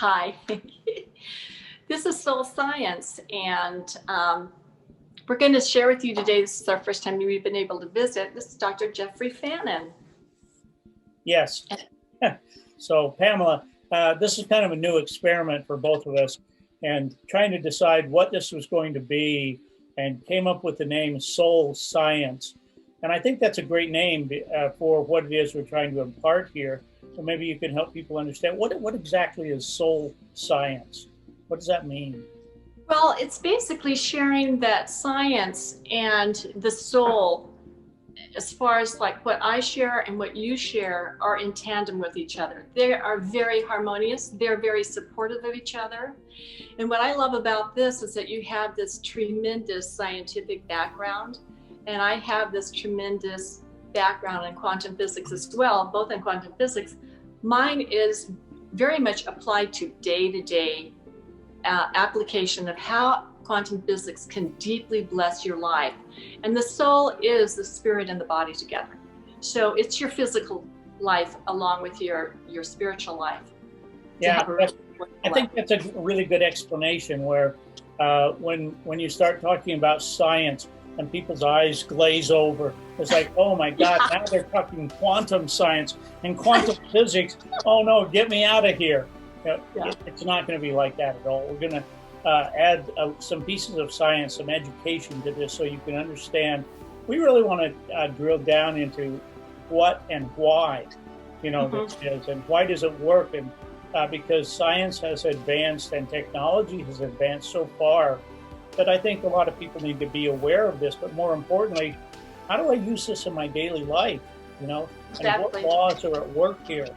Hi. This is Soul Science, and we're going to share with you today. This is our first time we've been able to visit. This is Dr. Jeffrey Fannin. Yes. So, Pamela, this is kind of a new experiment for both of us, and trying to decide what this was going to be, and came up with the name Soul Science. And I think that's a great name for what it is we're trying to impart here. So maybe you can help people understand what exactly is soul science? What does that mean? Well, it's basically sharing that science and the soul, as far as like what I share and what you share, are in tandem with each other. They are very harmonious. They're very supportive of each other. And what I love about this is that you have this tremendous scientific background, and I have this tremendous background in quantum physics as well, both in quantum physics. Mine is very much applied to day-to-day application of how quantum physics can deeply bless your life. And the soul is the spirit and the body together. So it's your physical life along with your spiritual life. Yeah, I think that's a really good explanation where when you start talking about science and people's eyes glaze over, it's like, oh my God, now they're talking quantum science and quantum physics. Oh no, get me out of here. It's not going to be like that at all. We're going to add some pieces of science, some education to this so you can understand. We really want to drill down into what and why, this is, and why does it work? And because science has advanced and technology has advanced so far that I think a lot of people need to be aware of this. But more importantly, how do I use this in my daily life? Exactly. And what laws are at work here?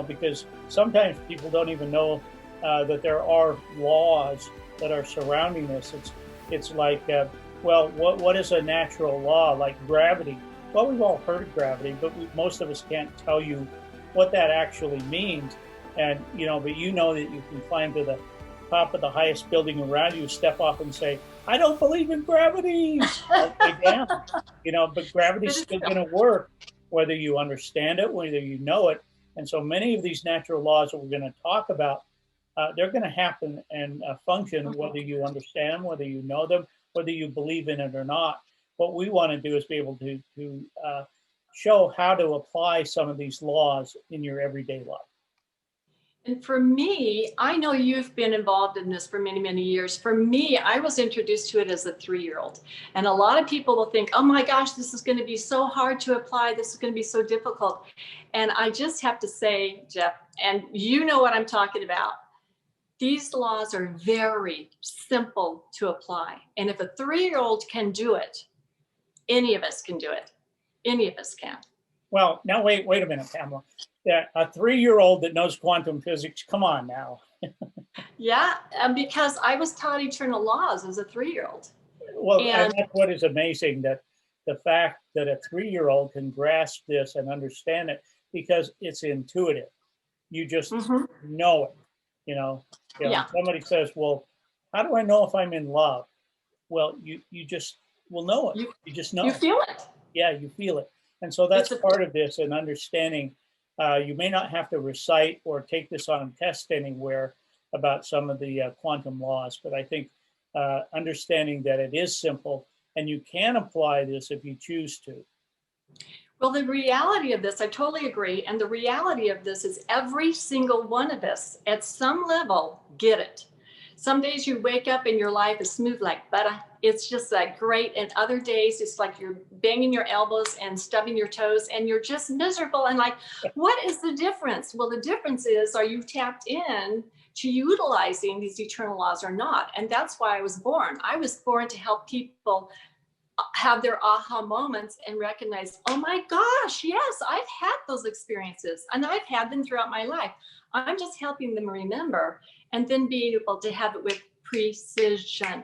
Because sometimes people don't even know that there are laws that are surrounding this. It's like, well, what is a natural law, like gravity? Well, we've all heard of gravity, but most of us can't tell you what that actually means. And, but you know that you can climb to the top of the highest building around you, step off and say, I don't believe in gravity. Okay, down. But gravity's still going to work, whether you understand it, whether you know it. And so many of these natural laws that we're going to talk about, they're going to happen and function whether you understand them, whether you know them, whether you believe in it or not. What we want to do is be able to show how to apply some of these laws in your everyday life. And for me, I know you've been involved in this for many, many years. For me, I was introduced to it as a 3-year-old. And a lot of people will think, oh my gosh, this is going to be so hard to apply. This is going to be so difficult. And I just have to say, Jeff, and you know what I'm talking about, these laws are very simple to apply. And if a 3-year-old can do it, any of us can do it. Any of us can. Well, now wait a minute, Pamela. Yeah, a 3-year-old that knows quantum physics, come on now. Yeah, because I was taught eternal laws as a 3-year-old. Well, and that's what is amazing, that the fact that a 3-year-old can grasp this and understand it, because it's intuitive. You just know it. Somebody says, well, how do I know if I'm in love? Well, you just will know it. You just know. You feel it. Yeah, you feel it. And so that's part of this, and understanding. You may not have to recite or take this on a test anywhere about some of the quantum laws, but I think understanding that it is simple and you can apply this if you choose to. Well, the reality of this, I totally agree. And the reality of this is every single one of us at some level get it. Some days you wake up and your life is smooth like butter. It's just like great. And other days it's like you're banging your elbows and stubbing your toes and you're just miserable. And like, what is the difference? Well, the difference is, are you tapped in to utilizing these eternal laws or not? And that's why I was born. I was born to help people have their aha moments and recognize, oh my gosh, yes, I've had those experiences and I've had them throughout my life. I'm just helping them remember and then being able to have it with precision.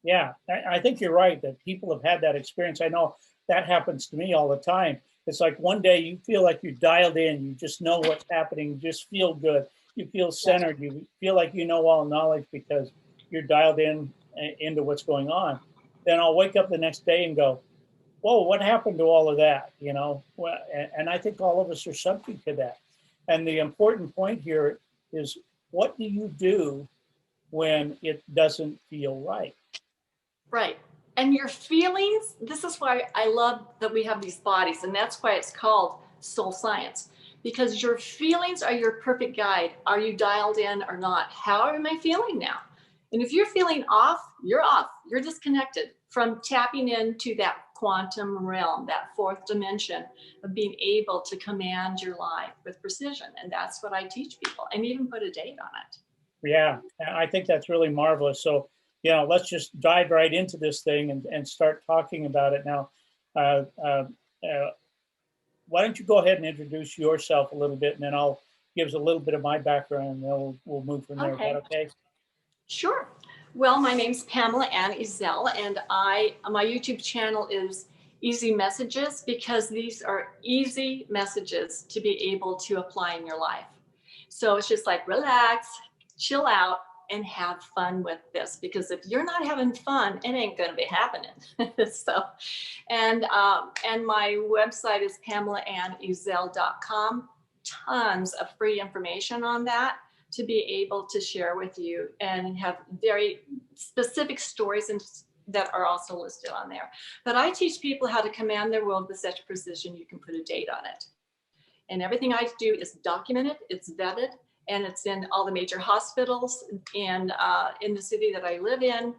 Yeah, I think you're right that people have had that experience. I know that happens to me all the time. It's like one day you feel like you're dialed in, you just know what's happening, you just feel good, you feel centered, you feel like you know all knowledge because you're dialed in into what's going on. Then I'll wake up the next day and go, whoa, what happened to all of that? And I think all of us are subject to that. And the important point here is what do you do when it doesn't feel right? Right. And your feelings, this is why I love that we have these bodies, and that's why it's called soul science, because your feelings are your perfect guide. Are you dialed in or not? How am I feeling now? And if you're feeling off, you're off. You're disconnected from tapping into that quantum realm, that fourth dimension of being able to command your life with precision. And that's what I teach people, and even put a date on it. Yeah, I think that's really marvelous. So, let's just dive right into this thing and start talking about it now. Uh, uh, uh, why don't you go ahead and introduce yourself a little bit, and then I'll give us a little bit of my background, and then we'll move from there. Is that Okay. okay? Sure. Well, my name's Pamela Ann, and my YouTube channel is Easy Messages, because these are easy messages to be able to apply in your life. So it's just like relax, chill out, and have fun with this, because if you're not having fun, it ain't going to be happening. So, and my website is PamelaAnnEzel.com. Tons of free information on that to be able to share with you, and have very specific stories that are also listed on there. But I teach people how to command their world with such precision you can put a date on it. And everything I do is documented, it's vetted, and it's in all the major hospitals and in the city that I live in,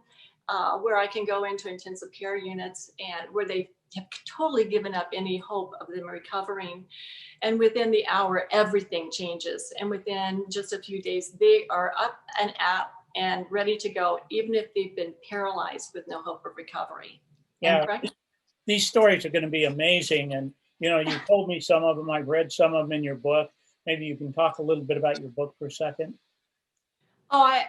where I can go into intensive care units and where they have totally given up any hope of them recovering. And within the hour, everything changes. And within just a few days, they are up and out and ready to go, even if they've been paralyzed with no hope of recovery. And Yeah, correct? these stories are going to be amazing. And, you told me some of them, I've read some of them in your book. Maybe you can talk a little bit about your book for a second. Oh,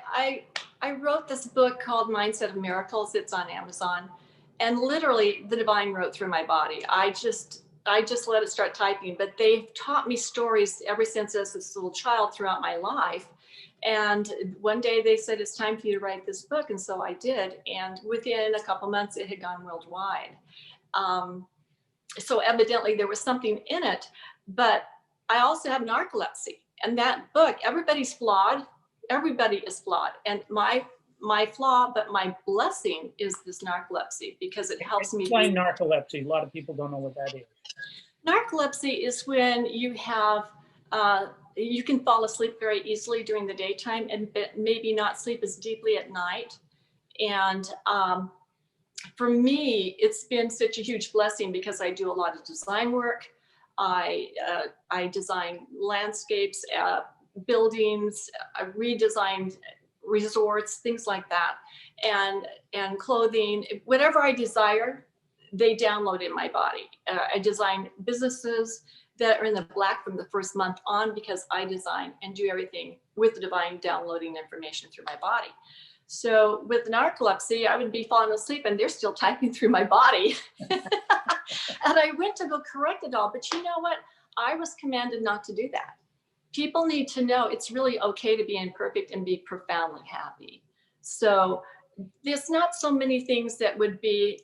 I wrote this book called Mindset of Miracles. It's on Amazon, and literally the divine wrote through my body. I just let it start typing. But they've taught me stories ever since as this little child throughout my life. And one day they said, it's time for you to write this book, and so I did. And within a couple months, it had gone worldwide. Um, so evidently there was something in it. But I also have narcolepsy, and that book, everybody's flawed. Everybody is flawed, and my flaw, but my blessing, is this narcolepsy, because it helps me. Explain narcolepsy. A lot of people don't know what that is. Narcolepsy is when you have you can fall asleep very easily during the daytime and maybe not sleep as deeply at night. And for me, it's been such a huge blessing, because I do a lot of design work. I design landscapes, buildings, I redesigned resorts, things like that, and clothing, whatever I desire, they download in my body. I design businesses that are in the black from the first month on, because I design and do everything with the divine downloading information through my body. So with narcolepsy, I would be falling asleep and they're still typing through my body. And I went to go correct it all. But you know what? I was commanded not to do that. People need to know it's really okay to be imperfect and be profoundly happy. So there's not so many things that would be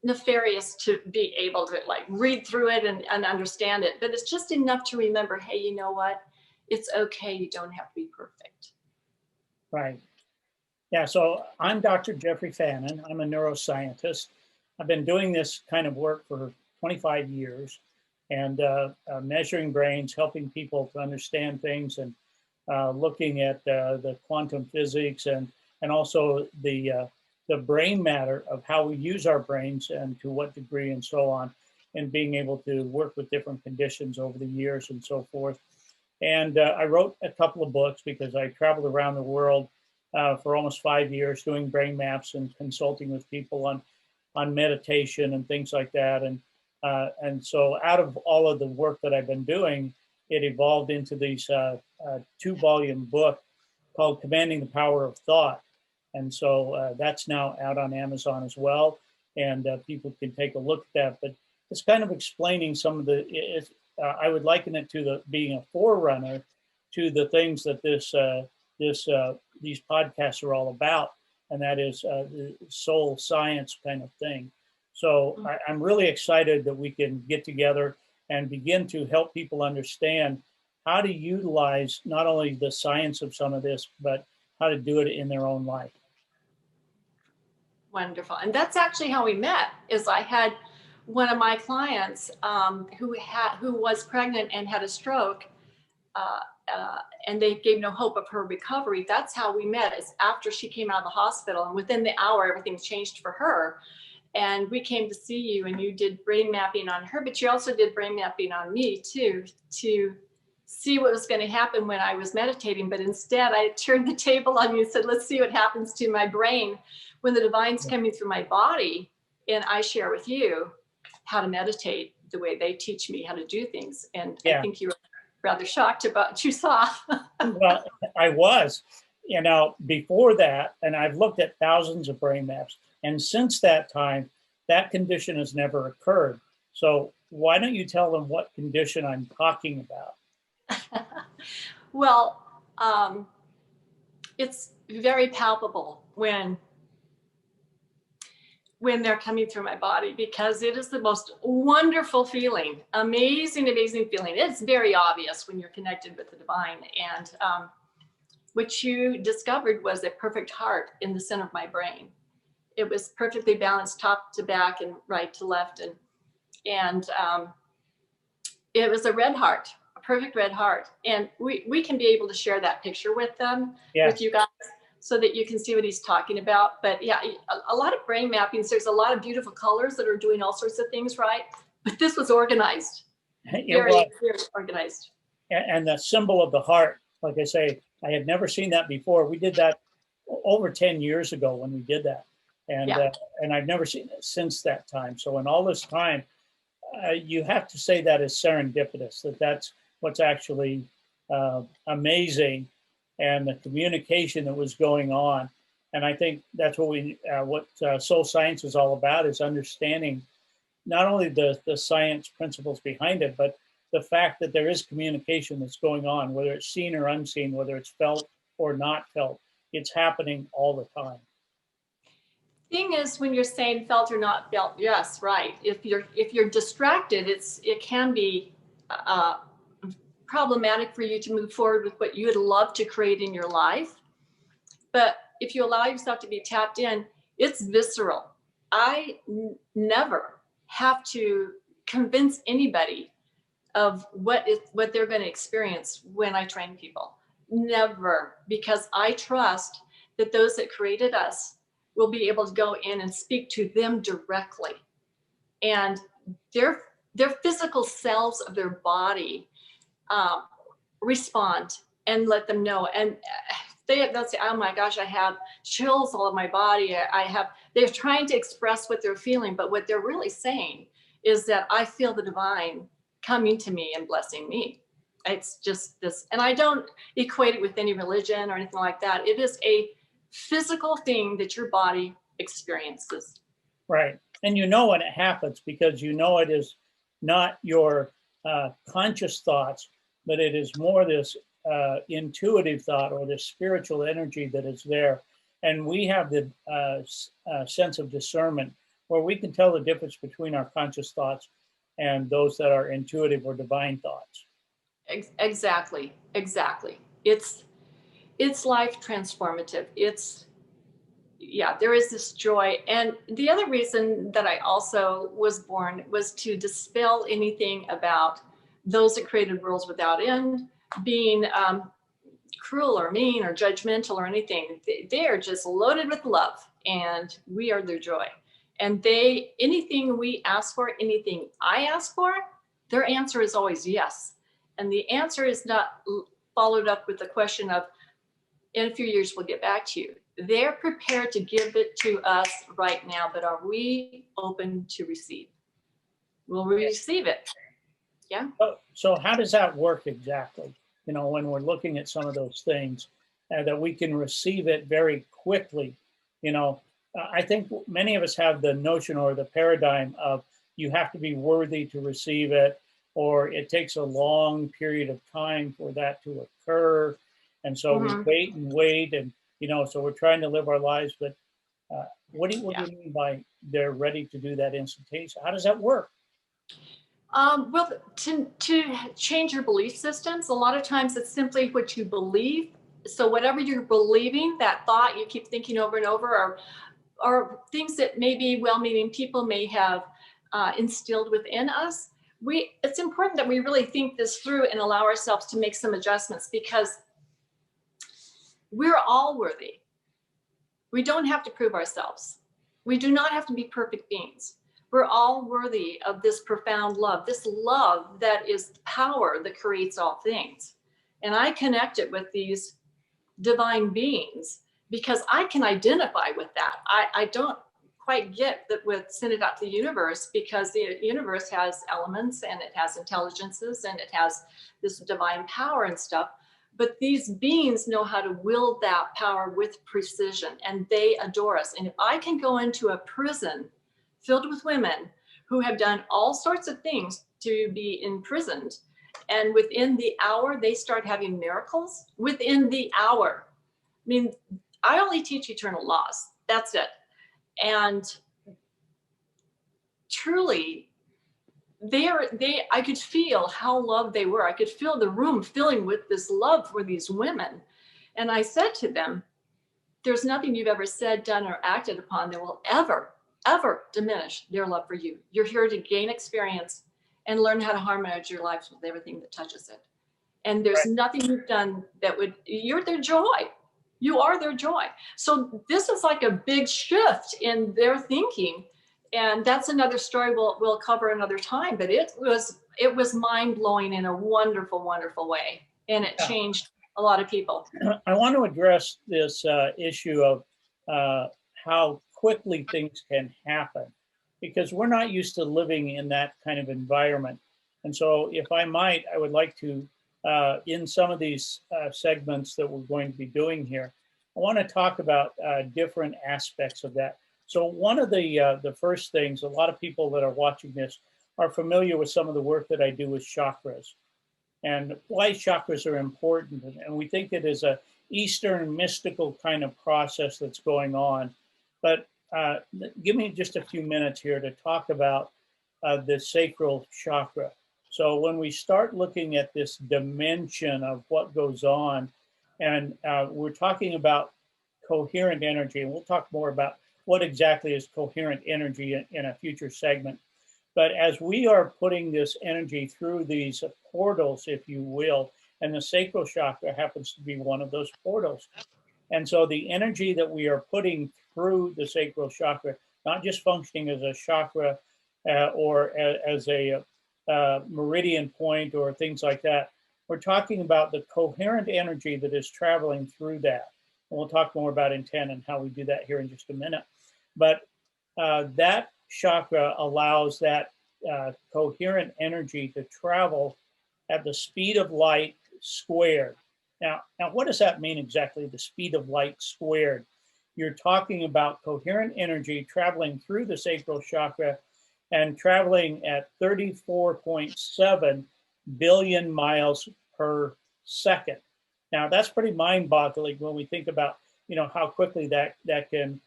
nefarious to be able to like read through it and understand it. But it's just enough to remember, hey, you know what? It's okay. You don't have to be perfect. Right. Yeah, so I'm Dr. Jeffrey Fannin. I'm a neuroscientist. I've been doing this kind of work for 25 years, and measuring brains, helping people to understand things, and looking at the quantum physics and also the brain matter of how we use our brains and to what degree and so on, and being able to work with different conditions over the years and so forth. And I wrote a couple of books because I traveled around the world for almost 5 years doing brain maps and consulting with people on meditation and things like that. And so out of all of the work that I've been doing, it evolved into these 2-volume book called Commanding the Power of Thought. And so that's now out on Amazon as well. And people can take a look at that. But it's kind of explaining some of I would liken it to being a forerunner to the things that these podcasts are all about, and that is the soul science kind of thing. So I'm really excited that we can get together and begin to help people understand how to utilize not only the science of some of this, but how to do it in their own life. Wonderful. And that's actually how we met. Is I had one of my clients who was pregnant and had a stroke, uh, and they gave no hope of her recovery. That's how we met. Is after she came out of the hospital, and within the hour, everything changed for her. And we came to see you, and you did brain mapping on her, but you also did brain mapping on me too, to see what was going to happen when I was meditating. But instead, I turned the table on you and said, let's see what happens to my brain when the divine's coming through my body, and I share with you how to meditate the way they teach me how to do things. And I think you were rather shocked about what you saw. Well, I was, before that, and I've looked at thousands of brain maps, and since that time, that condition has never occurred. So why don't you tell them what condition I'm talking about? Well, it's very palpable when they're coming through my body, because it is the most wonderful feeling, amazing feeling. It's very obvious when you're connected with the divine. And what you discovered was a perfect heart in the center of my brain. It was perfectly balanced, top to back and right to left. And it was a red heart, a perfect red heart. And we can be able to share that picture with them, with you guys, so that you can see what he's talking about. But yeah, a lot of brain mappings, there's a lot of beautiful colors that are doing all sorts of things, right? But this was organized, very organized. And the symbol of the heart, like I say, I had never seen that before. We did that over 10 years ago when we did that. And I've never seen it since that time. So in all this time, you have to say that is serendipitous, that's what's actually amazing, and the communication that was going on. And I think that's what soul science is all about, is understanding not only the science principles behind it, but the fact that there is communication that's going on, whether it's seen or unseen, whether it's felt or not felt. It's happening all the time. Thing is, when you're saying felt or not felt, yes, right. If you're distracted, it can be problematic for you to move forward with what you would love to create in your life. But if you allow yourself to be tapped in, it's visceral. I never have to convince anybody of what they're going to experience when I train people. Never, because I trust that those that created us will be able to go in and speak to them directly, and their physical selves of their body respond and let them know. And they'll say, oh my gosh, I have chills all over my body. They're trying to express what they're feeling, but what they're really saying is that I feel the divine coming to me and blessing me. It's just this, and I don't equate it with any religion or anything like that. It is a physical thing that your body experiences. Right. And when it happens, because it is not your conscious thoughts, but it is more this intuitive thought or the spiritual energy that is there. And we have the sense of discernment where we can tell the difference between our conscious thoughts and those that are intuitive or divine thoughts. Exactly. It's life transformative. There is this joy. And the other reason that I also was born was to dispel anything about those that created worlds without end being cruel or mean or judgmental or anything. They are just loaded with love, and we are their joy. And anything we ask for, anything I ask for, their answer is always yes. And the answer is not followed up with the question of, in a few years, we'll get back to you. They're prepared to give it to us right now, but are we open to receive? Will we receive it? Yeah. So how does that work exactly? When we're looking at some of those things, that we can receive it very quickly. I think many of us have the notion or the paradigm of you have to be worthy to receive it, or it takes a long period of time for that to occur. And so we wait, and so we're trying to live our lives. But what do you mean by they're ready to do that instantaneously? How does that work? Well, to change your belief systems, a lot of times it's simply what you believe. So whatever you're believing, that thought you keep thinking over and over, or things that maybe well-meaning people may have instilled within us. It's important that we really think this through and allow ourselves to make some adjustments, because we're all worthy. We don't have to prove ourselves. We do not have to be perfect beings. We're all worthy of this profound love, this love that is power that creates all things. And I connect it with these divine beings because I can identify with that. I don't quite get that with send it out to the universe, because the universe has elements and it has intelligences and it has this divine power and stuff. But these beings know how to wield that power with precision, and they adore us. And if I can go into a prison filled with women who have done all sorts of things to be imprisoned, and within the hour they start having miracles, within the hour. I mean, I only teach eternal laws. That's it. And truly, I could feel how loved they were. I could feel the room filling with this love for these women. And I said to them, there's nothing you've ever said, done, or acted upon that will ever diminish their love for you. You're here to gain experience and learn how to harmonize your lives with everything that touches it. And there's Right. nothing you've done that you're their joy. You are their joy. So this is like a big shift in their thinking. And that's another story we'll cover another time. But it was mind blowing in a wonderful, wonderful way. And it Yeah. changed a lot of people. I want to address this issue of how quickly things can happen, because we're not used to living in that kind of environment. And so, if I might, I would like to, in some of these segments that we're going to be doing here, I want to talk about different aspects of that. So, one of the first things, a lot of people that are watching this are familiar with some of the work that I do with chakras, and why chakras are important. And we think it is a Eastern mystical kind of process that's going on. But give me just a few minutes here to talk about the sacral chakra. So when we start looking at this dimension of what goes on, and we're talking about coherent energy, and we'll talk more about what exactly is coherent energy in a future segment. But as we are putting this energy through these portals, if you will, and the sacral chakra happens to be one of those portals. And so the energy that we are putting through the sacral chakra, not just functioning as a chakra as a meridian point or things like that, we're talking about the coherent energy that is traveling through that. And we'll talk more about intent and how we do that here in just a minute. But that chakra allows that coherent energy to travel at the speed of light squared. Now, what does that mean exactly, the speed of light squared? You're talking about coherent energy traveling through the sacral chakra and traveling at 34.7 billion miles per second. Now, that's pretty mind-boggling when we think about, how quickly that can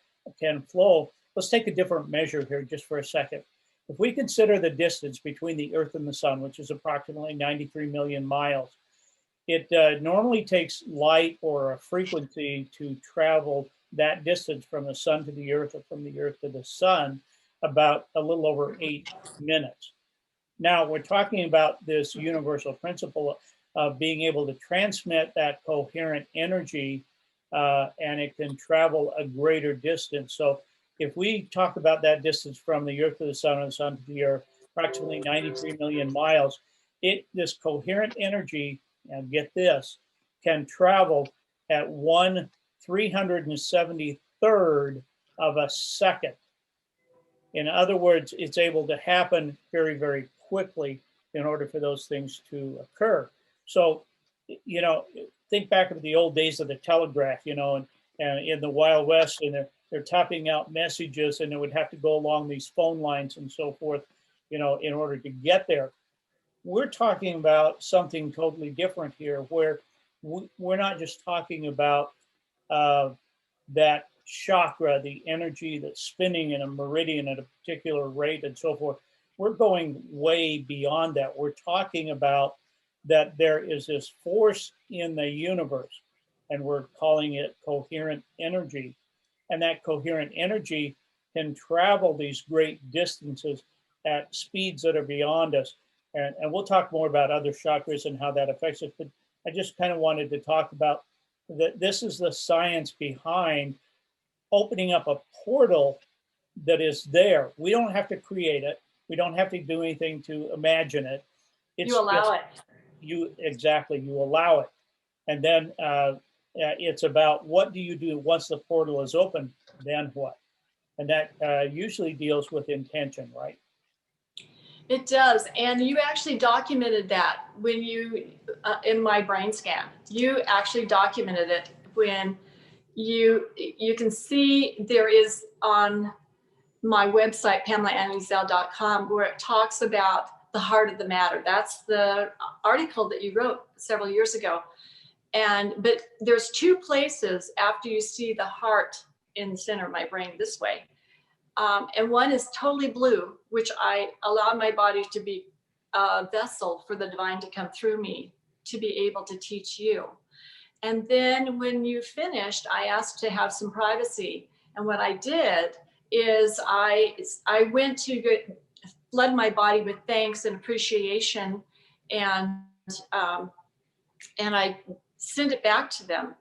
flow. Let's take a different measure here just for a second. If we consider the distance between the Earth and the Sun, which is approximately 93 million miles, it normally takes light or a frequency to travel that distance from the Sun to the Earth, or from the Earth to the Sun, about a little over 8 minutes. Now, we're talking about this universal principle of being able to transmit that coherent energy, and it can travel a greater distance. So if we talk about that distance from the Earth to the Sun and the Sun to the Earth, approximately 93 million miles, this coherent energy, and get this, can travel at 1/373rd of a second. In other words, it's able to happen very, very quickly in order for those things to occur. So, think back to the old days of the telegraph, and in the Wild West, and they're tapping out messages, and it would have to go along these phone lines and so forth, in order to get there. We're talking about something totally different here, where we're not just talking about that chakra, the energy that's spinning in a meridian at a particular rate and so forth. we're going way beyond that. We're talking about that there is this force in the universe, and we're calling it coherent energy. And that coherent energy can travel these great distances at speeds that are beyond us. And we'll talk more about other chakras and how that affects us. But I just kind of wanted to talk about that. This is the science behind opening up a portal that is there. We don't have to create it. We don't have to do anything to imagine it. It's You allow it. You exactly, you allow it. And then it's about what do you do once the portal is open, then what? And that usually deals with intention, right? It does. And you actually documented that when you, in my brain scan, you actually documented it when you can see there is on my website, PamelaAnn where it talks about the heart of the matter. That's the article that you wrote several years ago. But there's two places after you see the heart in the center of my brain this way. And one is totally blue, which I allowed my body to be a vessel for the divine to come through me to be able to teach you. And then when you finished, I asked to have some privacy. And what I did is I went to flood my body with thanks and appreciation, and I sent it back to them.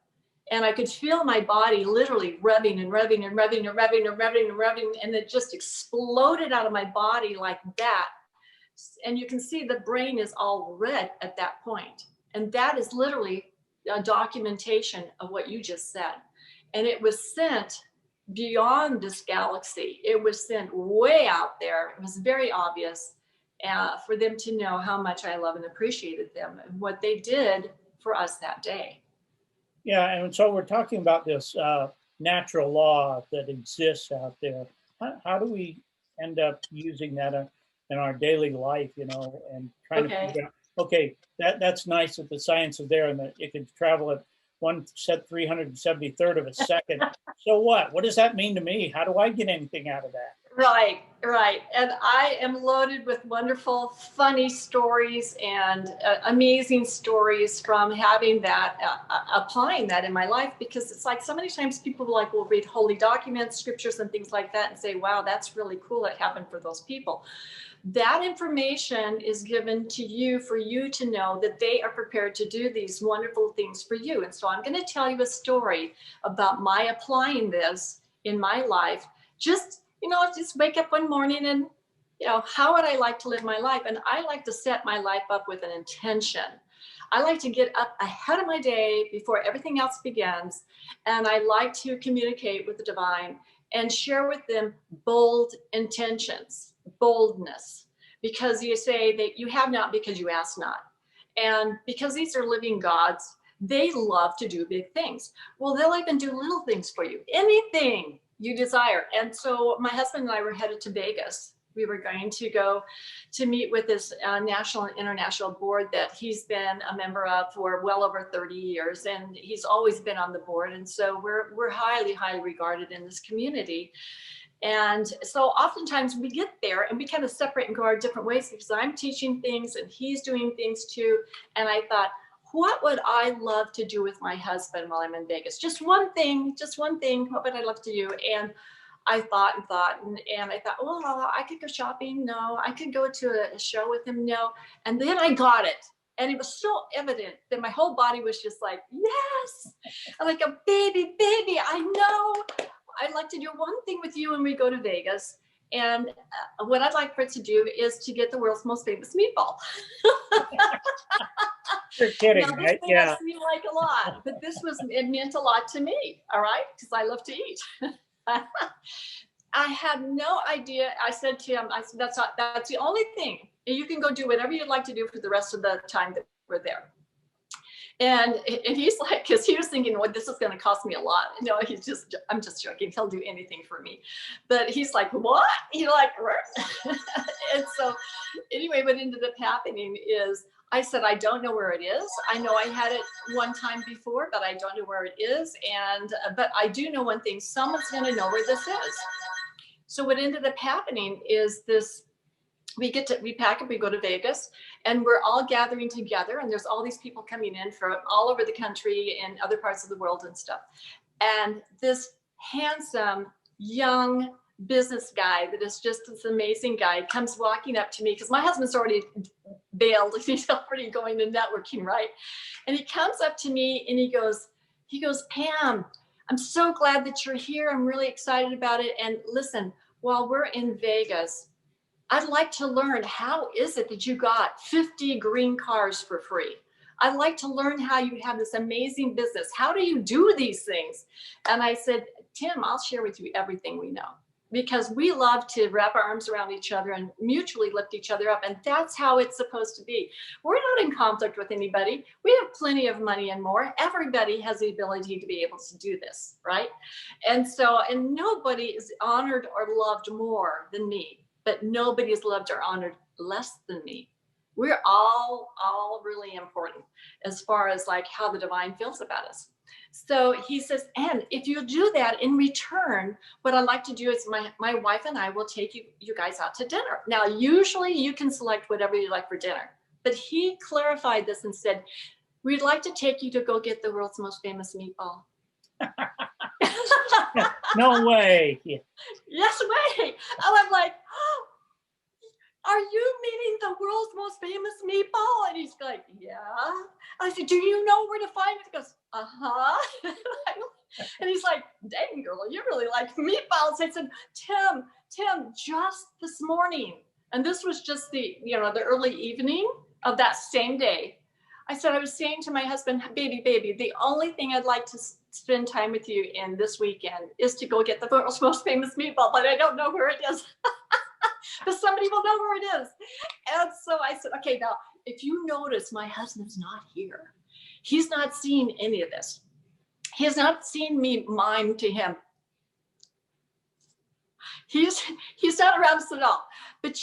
And I could feel my body literally revving and revving and revving and revving and revving and revving, and it just exploded out of my body like that. And you can see the brain is all red at that point. And that is literally a documentation of what you just said. And it was sent beyond this galaxy. It was sent way out there. It was very obvious for them to know how much I love and appreciated them and what they did for us that day. Yeah, and so we're talking about this natural law that exists out there. How do we end up using that in our daily life, and trying to figure out, okay, that's nice that the science is there and that it can travel at 1/373rd of a second. So what? What does that mean to me? How do I get anything out of that? Right. And I am loaded with wonderful, funny stories and amazing stories from having that, applying that in my life, because it's like so many times people will read holy documents, scriptures and things like that and say, wow, that's really cool. It happened for those people. That information is given to you for you to know that they are prepared to do these wonderful things for you. And so I'm going to tell you a story about my applying this in my life. Just wake up one morning and, how would I like to live my life? And I like to set my life up with an intention. I like to get up ahead of my day before everything else begins. And I like to communicate with the divine and share with them bold intentions, boldness, because you say that you have not because you ask not. And because these are living gods, they love to do big things. Well, they'll even do little things for you, anything you desire. And so my husband and I were headed to Vegas. We were going to go to meet with this national and international board that he's been a member of for well over 30 years. And he's always been on the board. And so we're highly, highly regarded in this community. And so oftentimes we get there and we kind of separate and go our different ways, because I'm teaching things and he's doing things too. And I thought, what would I love to do with my husband while I'm in Vegas? Just one thing. What would I love to do? And I thought and I thought, well, I could go shopping. No, I could go to a show with him. No. And then I got it. And it was so evident that my whole body was just like, yes. I'm like, a baby, I know. I'd like to do one thing with you when we go to Vegas. And what I'd like for it to do is to get the world's most famous meatball. You're kidding, now, right? Yeah. I feel like a lot, but it meant a lot to me. All right. Because I love to eat. I had no idea. I said to him, that's the only thing. You can go do whatever you'd like to do for the rest of the time that we're there. And he's like, because he was thinking, well, this is going to cost me a lot. No, I'm just joking. He'll do anything for me. But he's like, what? And so anyway, what ended up happening is I said, I don't know where it is. I know I had it one time before, but I don't know where it is. But I do know one thing, someone's going to know where this is. So what ended up happening is this we pack up, we go to Vegas, and we're all gathering together, and there's all these people coming in from all over the country and other parts of the world and stuff. And this handsome young business guy that is just this amazing guy comes walking up to me, because my husband's already bailed. He's already going to networking, right? And he comes up to me and he goes, Pam, I'm so glad that you're here. I'm really excited about it. And listen, while we're in Vegas, I'd like to learn, how is it that you got 50 green cars for free? I'd like to learn how you have this amazing business. How do you do these things? And I said, Tim, I'll share with you everything we know, because we love to wrap our arms around each other and mutually lift each other up. And that's how it's supposed to be. We're not in conflict with anybody. We have plenty of money and more. Everybody has the ability to be able to do this, right? And nobody is honored or loved more than me, but nobody is loved or honored less than me. We're all really important as far as like how the divine feels about us. So he says, and if you do that in return, what I'd like to do is my wife and I will take you guys out to dinner. Now, usually you can select whatever you like for dinner, but he clarified this and said, we'd like to take you to go get the world's most famous meatball. No way. Yes way. And I'm like, oh, are you meaning the world's most famous meatball? And he's like, yeah. I said, do you know where to find it? He goes, uh-huh. And he's like, dang girl, you really like meatballs. I said, Tim, just this morning, and this was just the early evening of that same day, I said, I was saying to my husband, baby, the only thing I'd like to spend time with you in this weekend is to go get the world's most famous meatball, but I don't know where it is. But somebody will know where it is. And so I said, okay, now, if you notice, my husband's not here. He's not seen any of this. He has not seen me mime to him. He's not around us at all. But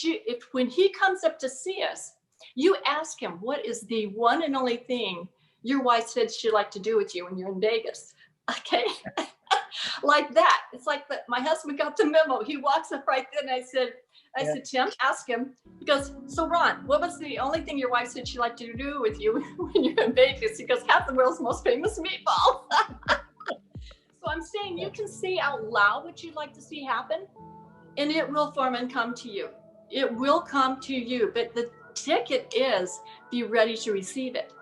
when he comes up to see us, you ask him, what is the one and only thing your wife said she'd like to do with you when you're in Vegas? Okay. Like that. It's like that. My husband got the memo. He walks up right then. I said, Tim, ask him. He goes, so Ron, what was the only thing your wife said she'd like to do with you when you're in Vegas? He goes, have the world's most famous meatball. So I'm saying, you can say out loud what you'd like to see happen, and it will form and come to you. It will come to you. But the ticket is, be ready to receive it.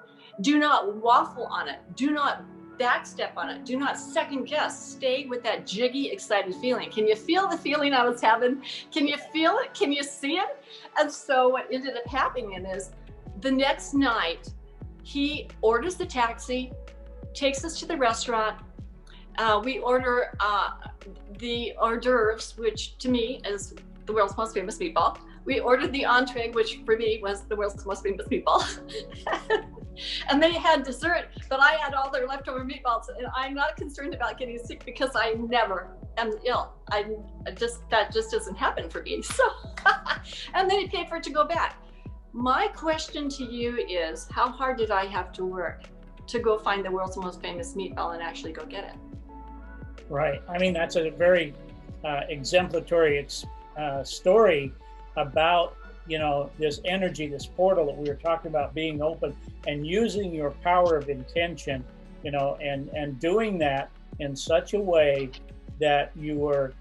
Do not waffle on it. Do not backstep on it. Do not second guess. Stay with that jiggy, excited feeling. Can you feel the feeling I was having? Can you feel it? Can you see it? And so what ended up happening is, the next night, he orders the taxi, takes us to the restaurant. We order the hors d'oeuvres, which to me is the world's most famous meatball. We ordered the entree, which for me was the world's most famous meatball. And they had dessert, but I had all their leftover meatballs. And I'm not concerned about getting sick, because I never am ill. That just doesn't happen for me. So, and then he paid for it to go back. My question to you is, how hard did I have to work to go find the world's most famous meatball and actually go get it? Right. I mean, that's a very exemplary story about, this energy, this portal that we were talking about being open and using your power of intention, and doing that in such a way that you were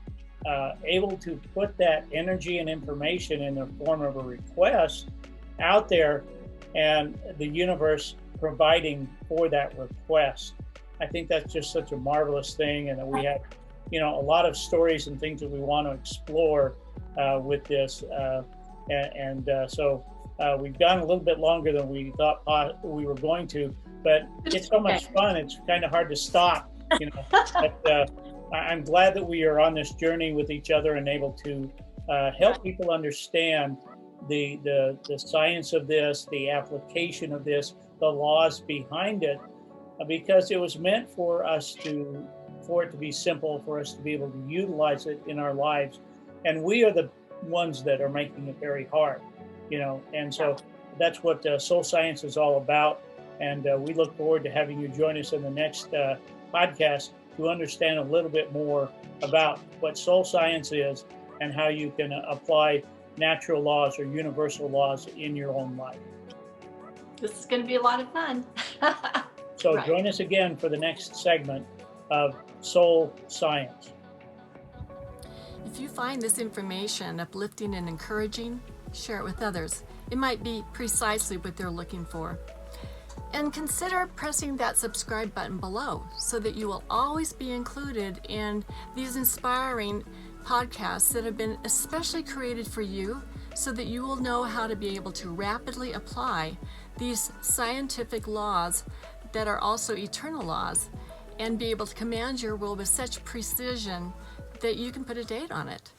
able to put that energy and information in the form of a request out there, and the universe providing for that request. I think that's just such a marvelous thing, and that we have, a lot of stories and things that we want to explore with this. So we've gone a little bit longer than we thought we were going to, but it's so much fun. It's kind of hard to stop, But I'm glad that we are on this journey with each other and able to help people understand the science of this, the application of this, the laws behind it, because it was meant for it to be simple, for us to be able to utilize it in our lives. And we are the ones that are making it very hard, and so that's what soul science is all about. And we look forward to having you join us in the next podcast to understand a little bit more about what soul science is and how you can apply natural laws or universal laws in your own life. This is going to be a lot of fun. So Right. join us again for the next segment of Soul Science. If you find this information uplifting and encouraging, share it with others. It might be precisely what they're looking for. And consider pressing that subscribe button below so that you will always be included in these inspiring podcasts that have been especially created for you, so that you will know how to be able to rapidly apply these scientific laws that are also eternal laws, and be able to command your will with such precision that you can put a date on it.